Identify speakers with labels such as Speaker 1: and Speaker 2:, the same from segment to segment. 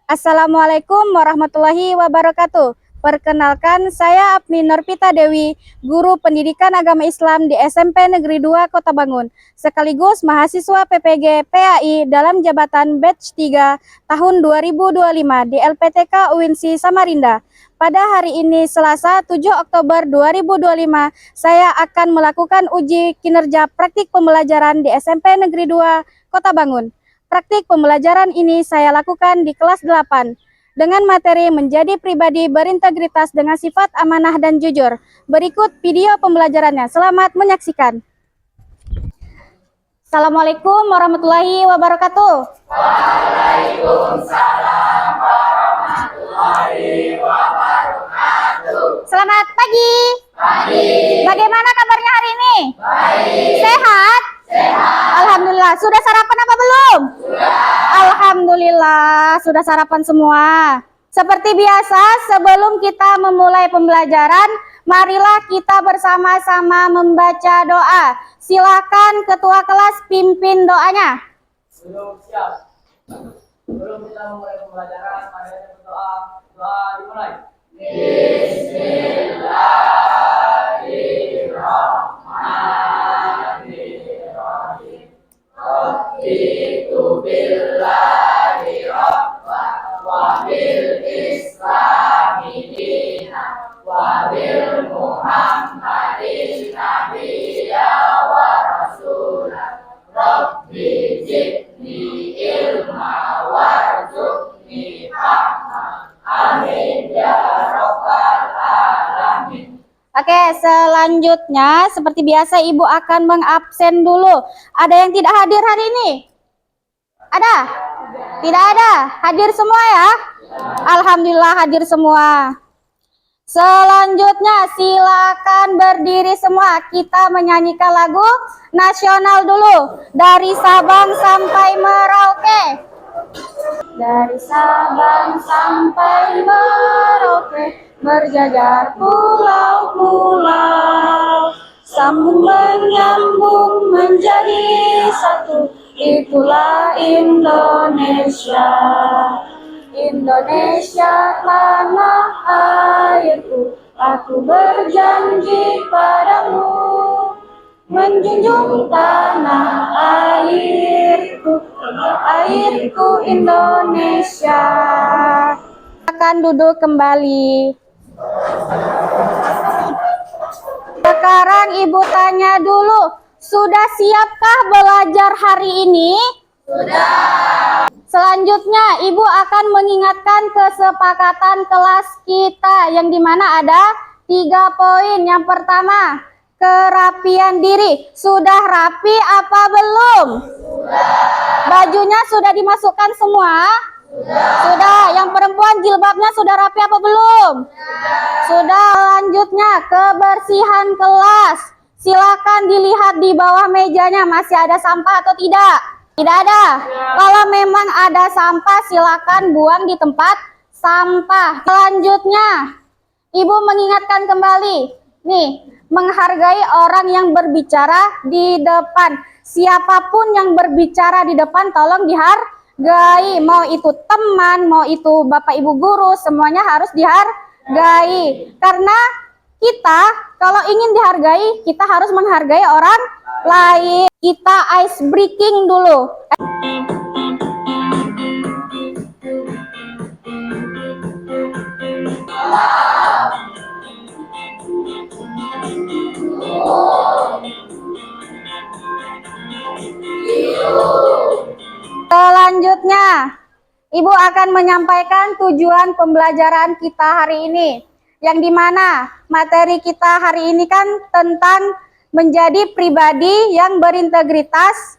Speaker 1: Assalamualaikum warahmatullahi wabarakatuh. Perkenalkan, saya Apni Norpita Dewi, guru pendidikan agama Islam di SMP Negeri 2 Kota Bangun, sekaligus mahasiswa PPG PAI dalam jabatan batch 3 tahun 2025 di LPTK UINSI Samarinda. Pada hari ini, Selasa 7 Oktober 2025, saya akan melakukan uji kinerja praktik pembelajaran di SMP Negeri 2 Kota Bangun. Praktik pembelajaran ini saya lakukan di kelas 8 dengan materi menjadi pribadi berintegritas dengan sifat amanah dan jujur. Berikut video pembelajarannya. Selamat menyaksikan. Assalamualaikum warahmatullahi wabarakatuh. Waalaikumsalam warahmatullahi wabarakatuh. Selamat pagi. Bagaimana kabarnya hari ini? Baik. Sehat? Sehat. Alhamdulillah. Sudah sarapan apa belum? Sudah. Alhamdulillah, sudah sarapan semua. Seperti biasa, sebelum kita memulai pembelajaran, marilah kita bersama-sama membaca doa. Silakan ketua kelas pimpin doanya.
Speaker 2: Siap. Sebelum kita memulai pembelajaran, mari kita berdoa. Doa dimulai. Bismillahirrahmanirrahim. Raditu billahi rabban wa bil islami dinan wa bil muhammadin nabiyya wa rasulah. Rabbi zidni ilma warzuqni fahma. Amin ya rabbal alamin.
Speaker 1: Oke, selanjutnya seperti biasa Ibu akan mengabsen dulu. Ada yang tidak hadir hari ini? Ada? Tidak ada? Hadir semua ya? Alhamdulillah hadir semua. Selanjutnya silakan berdiri semua. Kita menyanyikan lagu nasional dulu. Dari Sabang sampai Merauke. Dari Sabang sampai Merauke, berjajar pulau-pulau, sambung menyambung menjadi satu, itulah Indonesia. Indonesia tanah airku, aku berjanji padamu, menjunjung tanah airku, airku Indonesia. Akan duduk kembali. Sekarang Ibu tanya dulu, sudah siapkah belajar hari ini? Sudah. Selanjutnya Ibu akan mengingatkan kesepakatan kelas kita yang dimana ada 3 poin. Yang pertama, kerapian diri. Sudah rapi apa belum? Sudah. Bajunya sudah dimasukkan semua? Sudah. Yang perempuan jilbabnya sudah rapi apa belum? Sudah. Selanjutnya, kebersihan kelas. Silakan dilihat di bawah mejanya masih ada sampah atau tidak? Tidak ada. Kalau memang ada sampah, silakan buang di tempat sampah. Selanjutnya, Ibu mengingatkan kembali, nih, menghargai orang yang berbicara di depan. Siapapun yang berbicara di depan, tolong dihargai. Mau itu teman, mau itu bapak ibu guru, semuanya harus dihargai. Karena kita kalau ingin dihargai, kita harus menghargai orang lain. Kita ice breaking dulu. Selanjutnya, Ibu akan menyampaikan tujuan pembelajaran kita hari ini. Yang dimana materi kita hari ini kan tentang menjadi pribadi yang berintegritas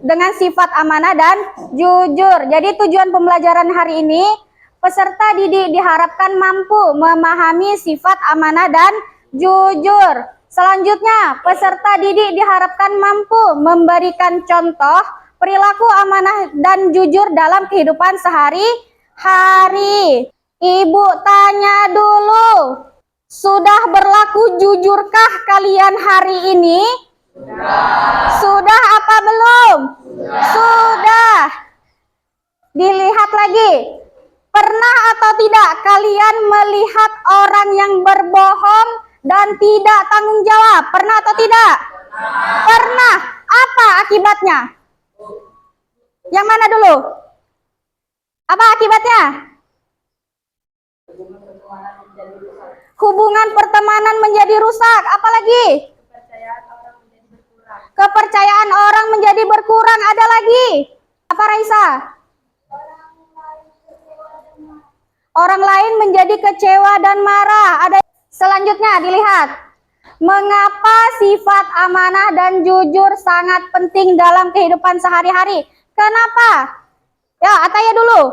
Speaker 1: dengan sifat amanah dan jujur. Jadi tujuan pembelajaran hari ini, peserta didik diharapkan mampu memahami sifat amanah dan jujur. Selanjutnya, peserta didik diharapkan mampu memberikan contoh perilaku amanah dan jujur dalam kehidupan sehari-hari. Ibu tanya dulu, sudah berlaku jujurkah kalian hari ini? Sudah apa belum? Sudah. Dilihat lagi. Pernah atau tidak kalian melihat orang yang berbohong dan tidak tanggung jawab? Pernah atau tidak? Pernah. Apa akibatnya? Yang mana dulu? Apa akibatnya? Hubungan pertemanan menjadi rusak. Apalagi? Kepercayaan orang menjadi berkurang. Ada lagi? Apa Raisa? Orang lain menjadi kecewa dan marah. Ada selanjutnya dilihat. Mengapa sifat amanah dan jujur sangat penting dalam kehidupan sehari-hari? Kenapa? Ya, Ataya dulu.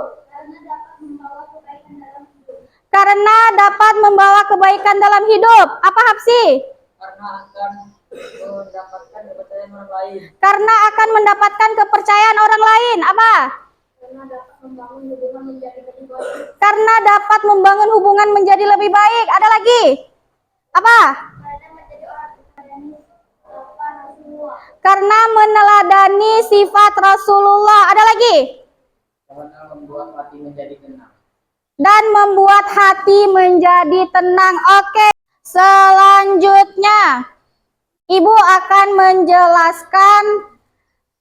Speaker 1: Karena dapat membawa kebaikan dalam hidup. Apa Hapsi?
Speaker 2: Karena akan mendapatkan kepercayaan orang lain.
Speaker 1: Apa? Karena dapat membangun hubungan menjadi lebih baik. Ada lagi? Apa? Karena meneladani sifat Rasulullah. Ada lagi?
Speaker 2: Karena membuat hati menjadi tenang.
Speaker 1: Dan membuat hati menjadi tenang. Oke. Selanjutnya, Ibu akan menjelaskan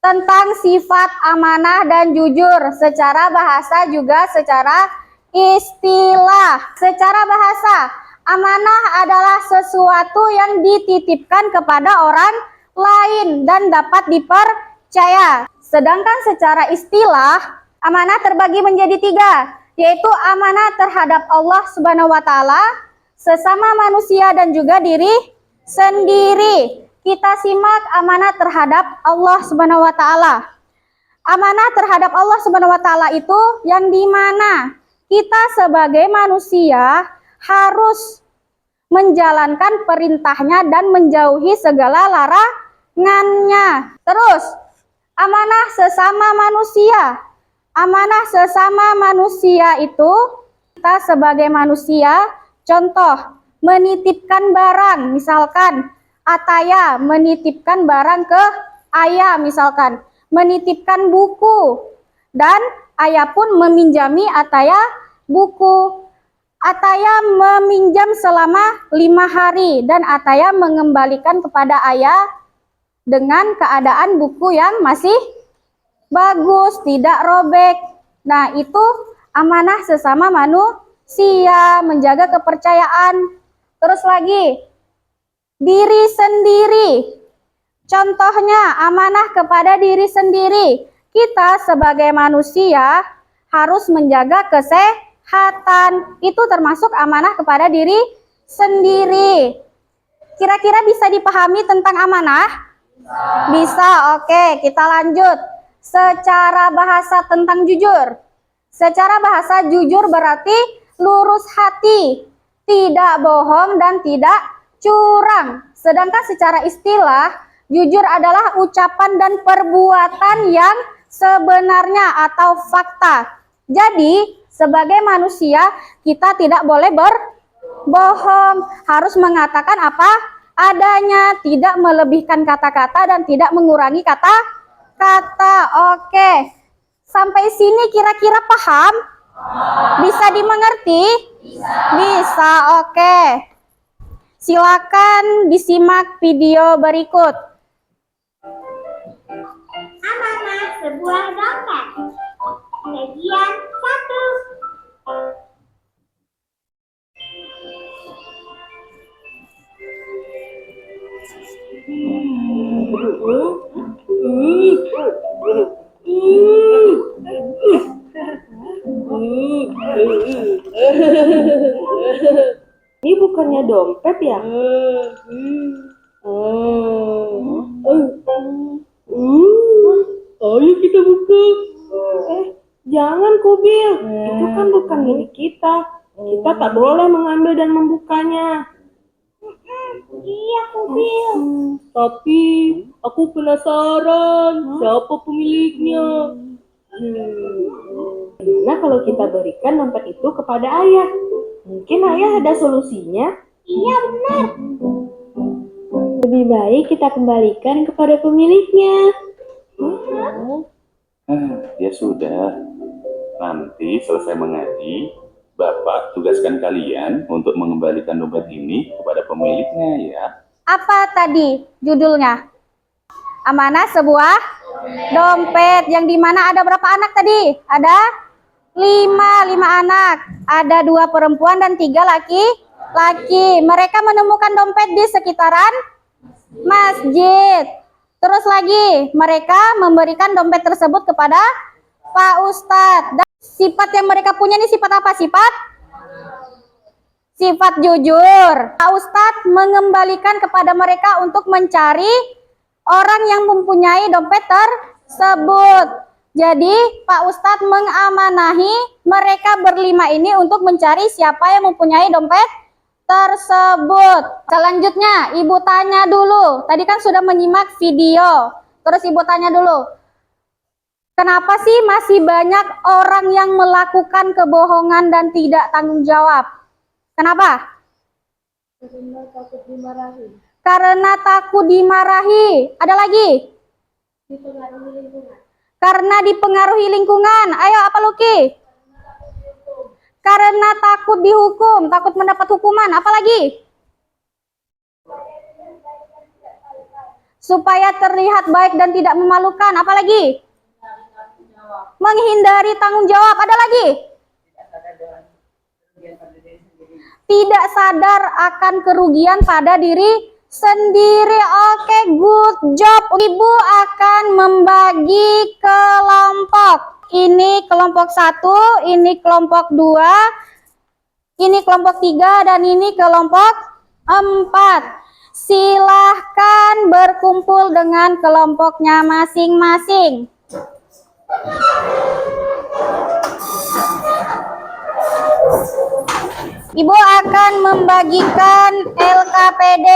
Speaker 1: tentang sifat amanah dan jujur secara bahasa juga secara istilah. Secara bahasa, amanah adalah sesuatu yang dititipkan kepada orang lain dan dapat dipercaya. Sedangkan secara istilah, amanah terbagi menjadi 3, yaitu amanah terhadap Allah Subhanahu wa taala, sesama manusia dan juga diri sendiri. Kita simak amanah terhadap Allah Subhanahu wa taala. Amanah terhadap Allah Subhanahu wa taala itu yang dimana kita sebagai manusia harus menjalankan perintahnya dan menjauhi segala larangannya. Terus, amanah sesama manusia. Amanah sesama manusia itu kita sebagai manusia, contoh menitipkan barang, misalkan Ataya menitipkan barang ke Ayah, misalkan menitipkan buku, dan Ayah pun meminjami Ataya buku. Ataya meminjam selama 5 hari dan Ataya mengembalikan kepada Ayah dengan keadaan buku yang masih bagus, tidak robek. Nah, itu amanah sesama manusia, menjaga kepercayaan. Terus lagi, diri sendiri. Contohnya amanah kepada diri sendiri. Kita sebagai manusia harus menjaga kesehatan. Itu termasuk amanah kepada diri sendiri. Kira-kira bisa dipahami tentang amanah? Bisa. Oke, kita lanjut. Secara bahasa tentang jujur. Secara bahasa jujur berarti lurus hati, tidak bohong dan tidak curang. Sedangkan secara istilah, jujur adalah ucapan dan perbuatan yang sebenarnya atau fakta. Jadi, sebagai manusia, kita tidak boleh berbohong. Harus mengatakan apa adanya, tidak melebihkan kata-kata dan tidak mengurangi kata-kata. Oke. Sampai sini kira-kira paham? Bisa dimengerti? Bisa. Oke. Silakan disimak video berikut.
Speaker 3: Amanah sebuah dompet. Bagian 1.
Speaker 4: Ini bukannya dompet ya? Ayo kita buka. Jangan Kubil, itu kan bukan milik kita. Kita tak boleh mengambil dan membukanya.
Speaker 3: Iya, Kubil.
Speaker 4: Tapi aku penasaran siapa pemiliknya. Gimana kalau kita berikan dompet itu kepada ayah? Mungkin ayah ada solusinya.
Speaker 3: Iya, benar.
Speaker 4: Lebih baik kita kembalikan kepada pemiliknya.
Speaker 5: Ya sudah, Nanti selesai mengaji, Bapak tugaskan kalian untuk mengembalikan dompet ini kepada pemiliknya ya.
Speaker 1: Apa tadi judulnya? Amanah sebuah dompet, yang dimana ada berapa anak tadi? Ada 5 anak. Ada 2 perempuan dan 3 laki-laki. Mereka menemukan dompet di sekitaran masjid. Terus lagi, mereka memberikan dompet tersebut kepada Pak Ustadz. Dan sifat yang mereka punya ini sifat apa? Sifat jujur. Pak Ustadz mengembalikan kepada mereka untuk mencari orang yang mempunyai dompet tersebut. Jadi Pak Ustadz mengamanahi mereka berlima ini untuk mencari siapa yang mempunyai dompet tersebut. Selanjutnya Ibu tanya dulu. Tadi kan sudah menyimak video. Terus Ibu tanya dulu. Kenapa sih masih banyak orang yang melakukan kebohongan dan tidak tanggung jawab? Kenapa?
Speaker 4: Karena takut dimarahi.
Speaker 1: Karena takut dimarahi. Ada lagi?
Speaker 4: Dipengaruhi lingkungan.
Speaker 1: Karena dipengaruhi lingkungan. Ayo, apa Luki? Karena takut dihukum, takut mendapat hukuman. Apa lagi? Supaya terlihat baik dan tidak memalukan. Apa lagi? Menghindari tanggung jawab. Ada lagi? Tidak sadar akan kerugian pada diri sendiri. Oke, good job. Ibu akan membagi kelompok. Ini kelompok 1, ini kelompok 2, ini kelompok 3, dan ini kelompok 4. Silahkan berkumpul dengan kelompoknya masing-masing. Ibu akan membagikan LKPD.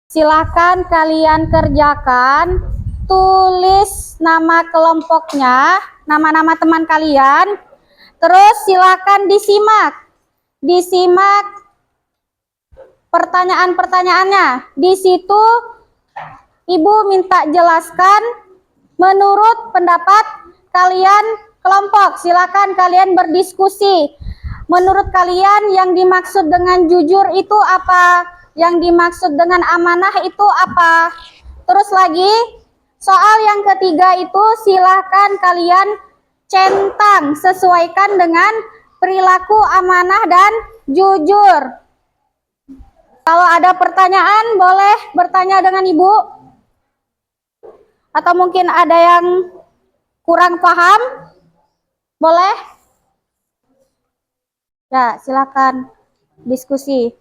Speaker 1: Silakan kalian kerjakan, tulis nama kelompoknya, nama-nama teman kalian, terus silakan disimak pertanyaan-pertanyaannya. Di situ Ibu minta jelaskan menurut pendapat kalian kelompok. Silakan kalian berdiskusi. Menurut kalian yang dimaksud dengan jujur itu apa? Yang dimaksud dengan amanah itu apa? Terus lagi, soal yang ketiga itu silahkan kalian centang, sesuaikan dengan perilaku amanah dan jujur. Kalau ada pertanyaan, boleh bertanya dengan Ibu. Atau mungkin ada yang kurang paham, boleh? Ya, silakan diskusi.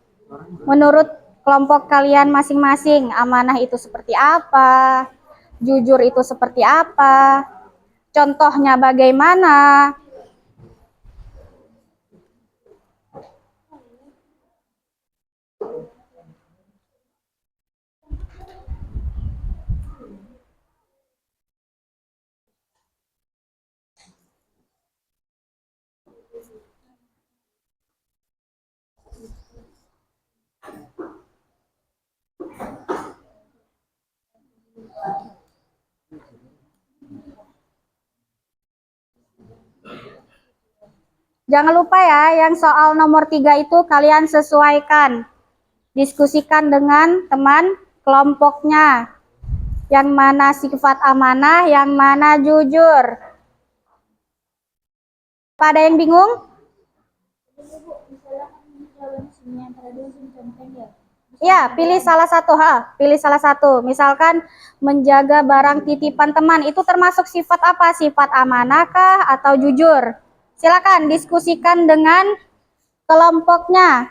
Speaker 1: Menurut kelompok kalian masing-masing, amanah itu seperti apa? Jujur itu seperti apa? Contohnya bagaimana? Jangan lupa ya, yang soal nomor 3 itu kalian sesuaikan. Diskusikan dengan teman kelompoknya. Yang mana sifat amanah, yang mana jujur. Pada yang bingung? Ya, pilih salah satu. Pilih salah satu. Misalkan menjaga barang titipan teman, itu termasuk sifat apa? Sifat amanahkah atau jujur? Silakan diskusikan dengan kelompoknya.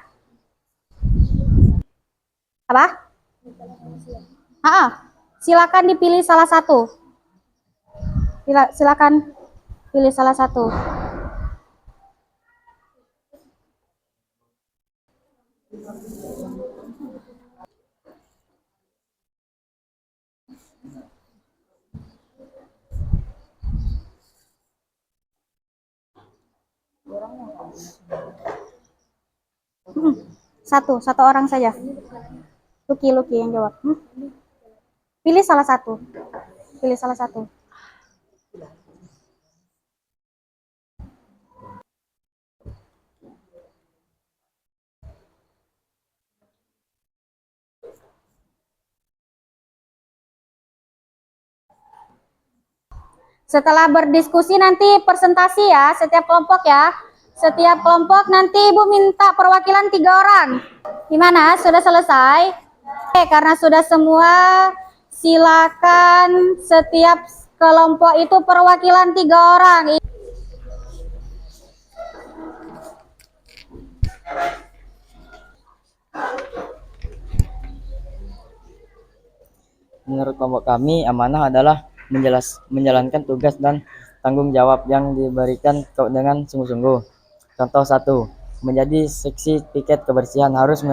Speaker 1: Apa? Silakan dipilih salah satu. Silakan pilih salah satu. Satu orang saja. Lucky yang jawab. Pilih salah satu. Setelah berdiskusi nanti presentasi ya, setiap kelompok ya. Setiap kelompok nanti Ibu minta perwakilan 3 orang. Gimana? Sudah selesai? Oke, karena sudah semua, silakan setiap kelompok itu perwakilan 3 orang.
Speaker 6: Menurut kelompok kami, amanah adalah menjalankan tugas dan tanggung jawab yang diberikan dengan sungguh-sungguh. Contoh 1, menjadi seksi piket kebersihan harus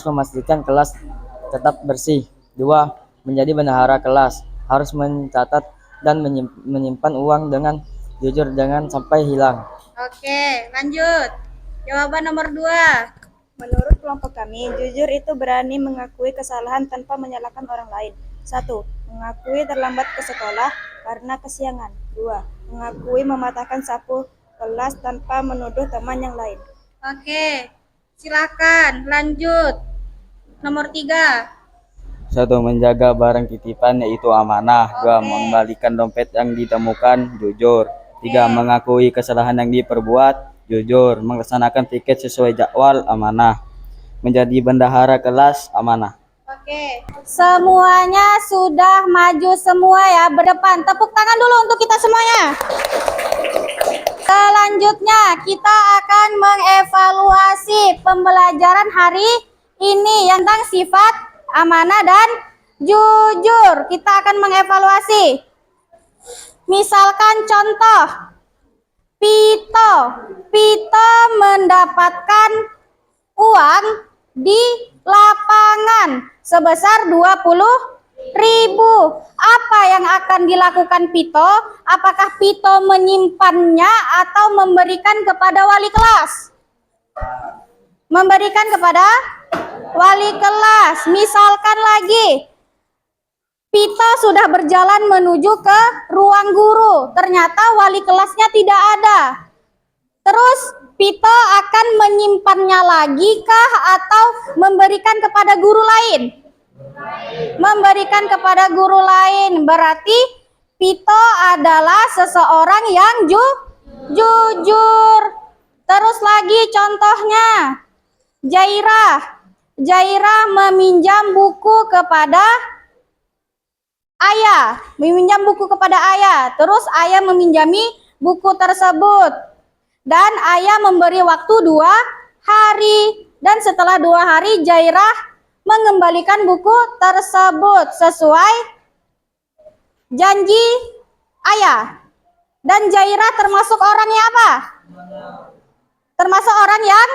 Speaker 6: memastikan kelas tetap bersih. 2, menjadi bendahara kelas harus mencatat dan menyimpan uang dengan jujur jangan sampai hilang.
Speaker 1: Oke, lanjut. Jawaban nomor 2.
Speaker 7: Menurut kelompok kami, jujur itu berani mengakui kesalahan tanpa menyalahkan orang lain. 1. Mengakui terlambat ke sekolah karena kesiangan. 2. Mengakui mematahkan sapu kelas tanpa menuduh teman yang lain.
Speaker 1: Oke, silakan lanjut. Nomor 3.
Speaker 6: 1. Menjaga barang titipan yaitu amanah. 2. Mengembalikan dompet yang ditemukan, jujur. 3. Mengakui kesalahan yang diperbuat, jujur. Melaksanakan piket sesuai jadwal, amanah. Menjadi bendahara kelas, amanah.
Speaker 1: Oke, semuanya sudah maju semua ya, berdepan. Tepuk tangan dulu untuk kita semuanya. Selanjutnya kita akan mengevaluasi pembelajaran hari ini yang tentang sifat amanah dan jujur. Kita akan mengevaluasi. Misalkan contoh, Pito mendapatkan uang di lapangan sebesar 20.000. Apa yang akan dilakukan Pito? Apakah Pito menyimpannya atau memberikan kepada wali kelas? Memberikan kepada wali kelas. Misalkan lagi, Pito sudah berjalan menuju ke ruang guru. Ternyata wali kelasnya tidak ada. Terus Pito akan menyimpannya lagi kah atau memberikan kepada guru lain? Memberikan kepada guru lain. Berarti Pito adalah seseorang yang jujur. Terus lagi contohnya, Jairah meminjam buku kepada ayah. Terus ayah meminjami buku tersebut. Dan ayah memberi waktu 2 hari. Dan setelah 2 hari Jairah mengembalikan buku tersebut sesuai janji ayah. Dan Jairah termasuk orang yang apa? Termasuk orang yang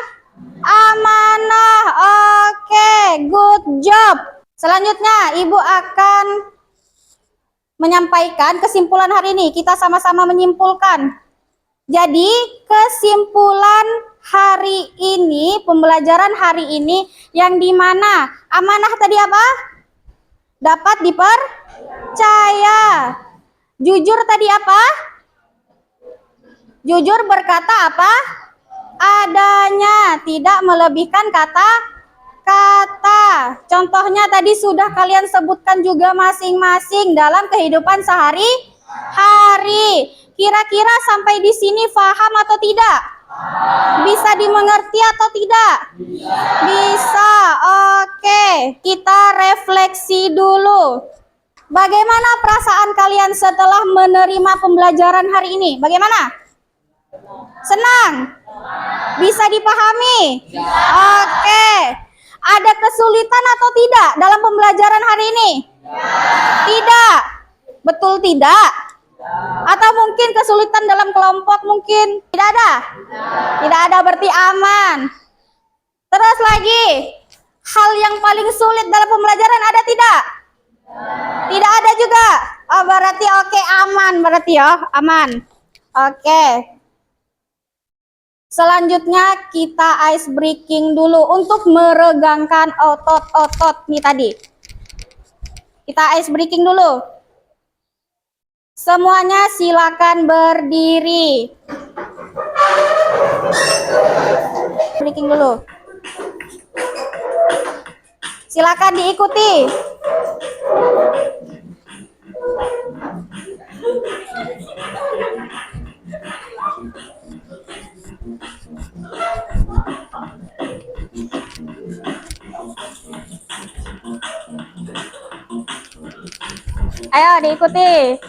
Speaker 1: amanah. Oke, good job. Selanjutnya Ibu akan menyampaikan kesimpulan hari ini. Kita sama-sama menyimpulkan. Jadi kesimpulan hari ini, pembelajaran hari ini yang dimana amanah tadi apa? Dapat dipercaya. Jujur tadi apa? Jujur berkata apa? Adanya, tidak melebihkan kata-kata. Contohnya tadi sudah kalian sebutkan juga masing-masing dalam kehidupan sehari-hari. Kira-kira sampai di sini paham atau tidak? Bisa dimengerti atau tidak? Bisa. Oke, kita refleksi dulu. Bagaimana perasaan kalian setelah menerima pembelajaran hari ini? Bagaimana? Senang? Bisa dipahami? Oke. Ada kesulitan atau tidak dalam pembelajaran hari ini? Tidak. Betul tidak? Atau mungkin kesulitan dalam kelompok mungkin? Tidak ada? Tidak ada, berarti aman. Terus lagi, hal yang paling sulit dalam pembelajaran ada tidak? Tidak ada juga. Oh, berarti oke, aman berarti ya, aman. Oke. Selanjutnya kita ice breaking dulu untuk meregangkan otot-otot nih tadi. Kita ice breaking dulu. Semuanya silakan berdiri. Breaking dulu. Silakan diikuti. Ayo diikuti.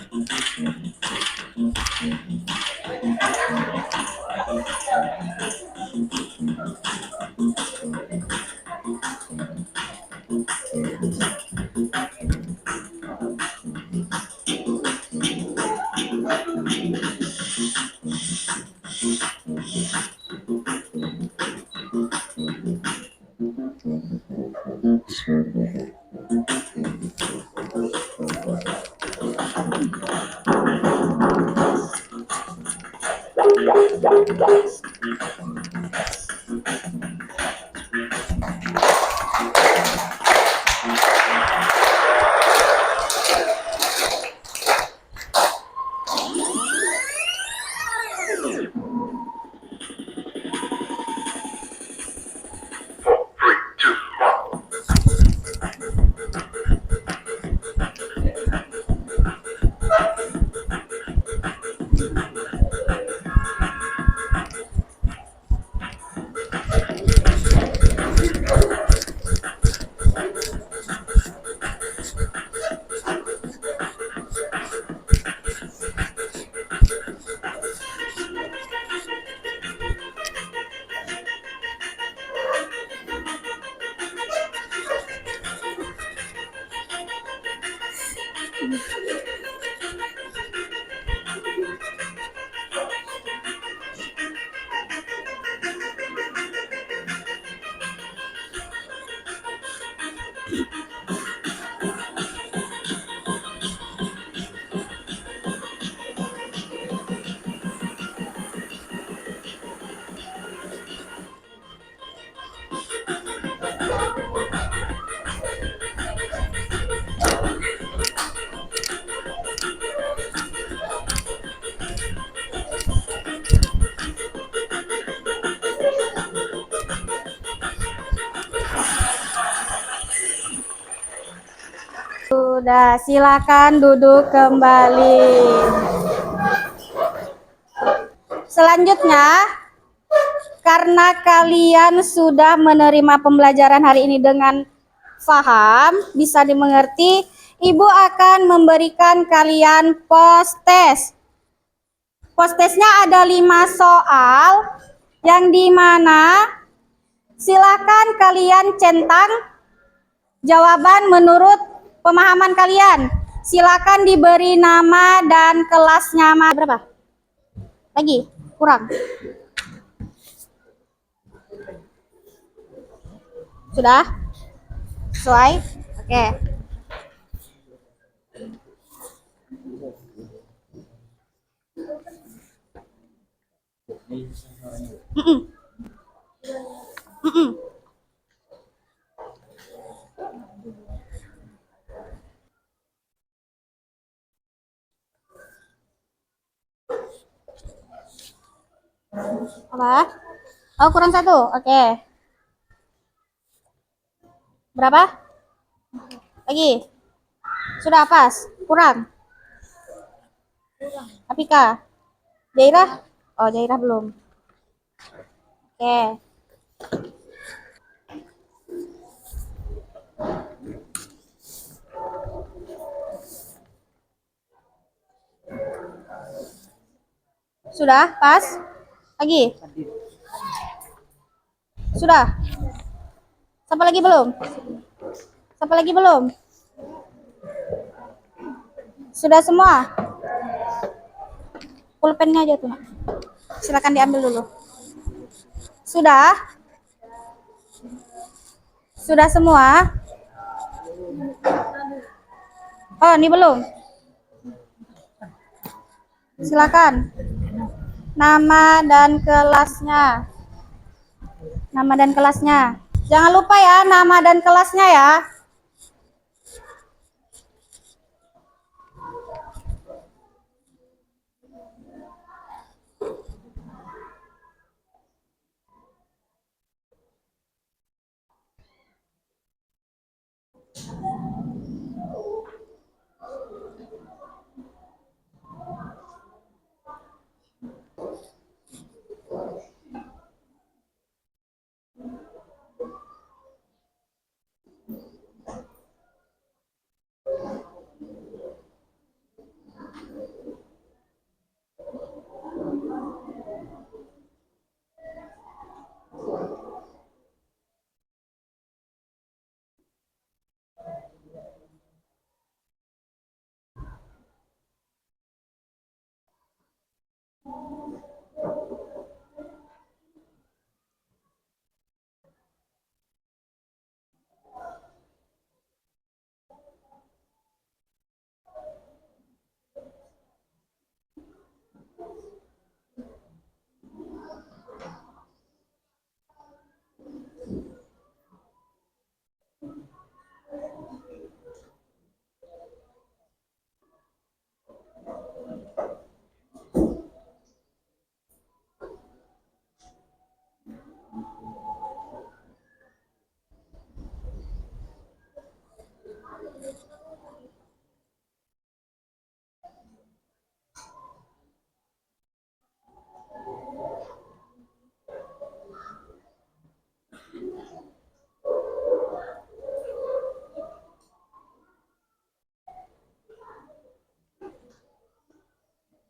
Speaker 1: Sudah, silakan duduk kembali. Selanjutnya, karena kalian sudah menerima pembelajaran hari ini dengan paham, bisa dimengerti, Ibu akan memberikan kalian post-test. Post-testnya ada 5 soal, yang dimana silakan kalian centang jawaban menurut pemahaman kalian. Silakan diberi nama dan kelasnya. Berapa? Lagi? Kurang? Sudah? Sesuai? Oke. Apa? Oh, kurang 1. Oke. Berapa? Lagi? Sudah pas? Kurang? Apika? Jairah? Oh, Jairah belum. Oke. Sudah? Pas? Lagi? Sudah? Siapa lagi belum? Siapa lagi belum? Sudah semua? Pulpennya aja tuh, Nak. Silakan diambil dulu. Sudah? Sudah semua? Oh, ini belum? Silakan. nama dan kelasnya. Nama dan kelasnya. Jangan lupa ya, nama dan kelasnya ya.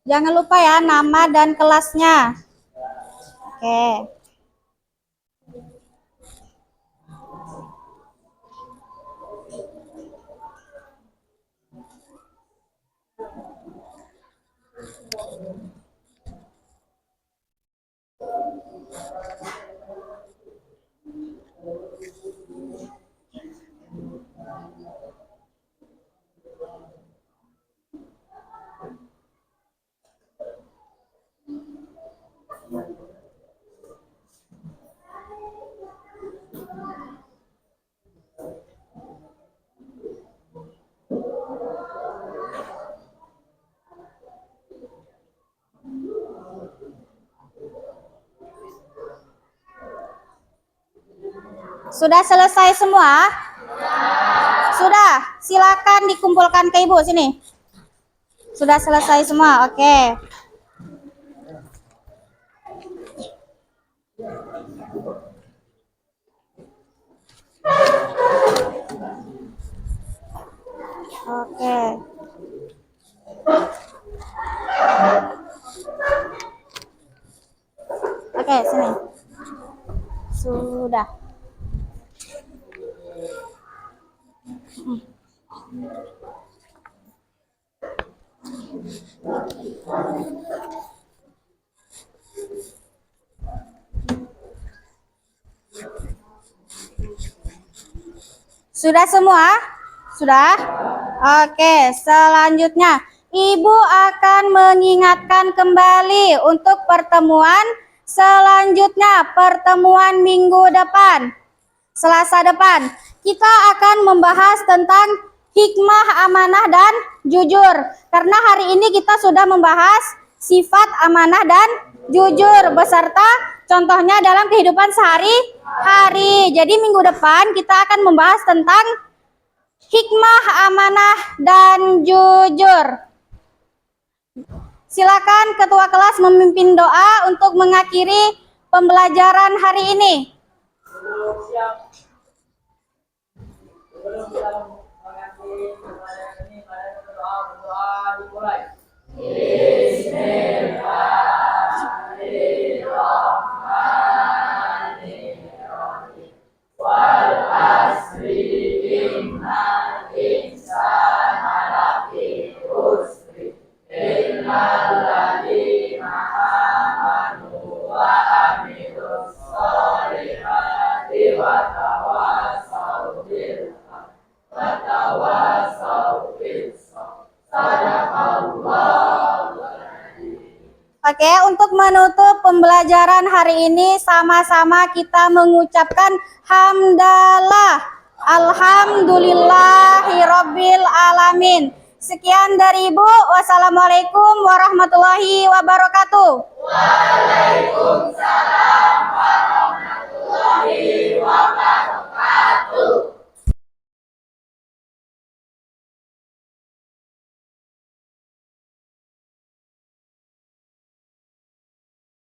Speaker 1: Jangan lupa ya, nama dan kelasnya. Oke. Sudah selesai semua? Sudah, silakan dikumpulkan ke ibu sini. Sudah selesai semua, oke. Oke. Oke, sini. Sudah. Sudah semua? Sudah? Oke, selanjutnya Ibu akan mengingatkan kembali untuk pertemuan selanjutnya, pertemuan minggu depan, Selasa depan. Kita akan membahas tentang hikmah, amanah, dan jujur. Karena hari ini kita sudah membahas sifat amanah dan jujur beserta contohnya dalam kehidupan sehari-hari. Jadi minggu depan kita akan membahas tentang hikmah, amanah, dan jujur. Silakan ketua kelas memimpin doa untuk mengakhiri pembelajaran hari ini.
Speaker 2: Sebelum siap, sebelum kita mengakhiri pelajaran ini, mari kita berdoa dimulai.
Speaker 1: Oke, untuk menutup pembelajaran hari ini sama-sama kita mengucapkan hamdalah. Alhamdulillahirabbil alamin. Sekian dari Ibu. Wassalamualaikum warahmatullahi wabarakatuh. Waalaikumsalam.